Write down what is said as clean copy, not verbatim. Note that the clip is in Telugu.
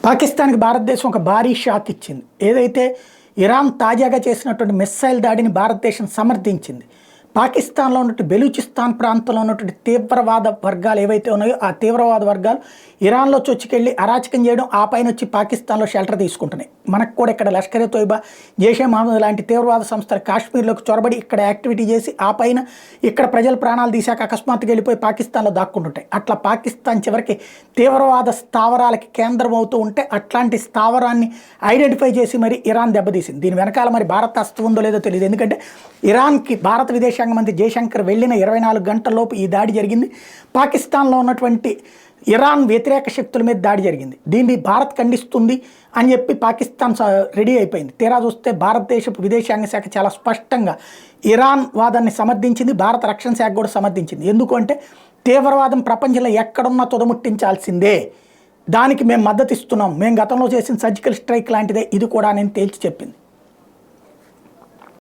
పాకిస్తాన్కి భారతదేశం ఒక భారీ షాక్ ఇచ్చింది. ఏదైతే ఇరాన్ తాజాగా చేసినటువంటి మిస్సైల్ దాడిని భారతదేశం సమర్థించింది. పాకిస్తాన్లో ఉన్నటువంటి బెలూచిస్తాన్ ప్రాంతంలో ఉన్నటువంటి తీవ్రవాద వర్గాలు ఏవైతే ఉన్నాయో ఆ తీవ్రవాద వర్గాలు ఇరాన్లో చొచ్చుకెళ్ళి అరాచకం చేయడం, ఆ పైన వచ్చి పాకిస్తాన్లో షెల్టర్ తీసుకుంటున్నాయి. మనకు కూడా ఇక్కడ లష్కర్ తోయిబా, జైషే మహమ్మద్ లాంటి తీవ్రవాద సంస్థలు కాశ్మీర్లోకి చొరబడి ఇక్కడ యాక్టివిటీ చేసి ఆ పైన ఇక్కడ ప్రజల ప్రాణాలు తీశాక అకస్మాత్తుగా వెళ్ళిపోయి పాకిస్తాన్లో దాక్కుంటుంటాయి. అట్లా పాకిస్తాన్ చివరికి తీవ్రవాద స్థావరాలకి కేంద్రం అవుతూ ఉంటే అట్లాంటి స్థావరాన్ని ఐడెంటిఫై చేసి మరి ఇరాన్ దెబ్బతీసింది. దీని వెనకాల మరి భారత్ హస్తం ఉందో లేదో తెలియదు. ఎందుకంటే ఇరాన్కి భారత విదేశాంగ మంత్రి జయశంకర్ వెళ్ళిన 24 గంటలలోపు ఈ దాడి జరిగింది. పాకిస్తాన్లో ఉన్నటువంటి ఇరాన్ వ్యతిరేక శక్తుల మీద దాడి జరిగింది. దీన్ని భారత్ ఖండిస్తుంది అని చెప్పి పాకిస్తాన్ రెడీ అయిపోయింది. తీరా చూస్తే భారతదేశపు విదేశాంగ శాఖ చాలా స్పష్టంగా ఇరాన్ వాదాన్ని సమర్థించింది. భారత రక్షణ శాఖ కూడా సమర్థించింది. ఎందుకంటే తీవ్రవాదం ప్రపంచంలో ఎక్కడున్నా తుదముట్టించాల్సిందే, దానికి మేము మద్దతు ఇస్తున్నాం, మేము గతంలో చేసిన సర్జికల్ స్ట్రైక్ లాంటిదే ఇది కూడా నేను తేల్చి చెప్పింది.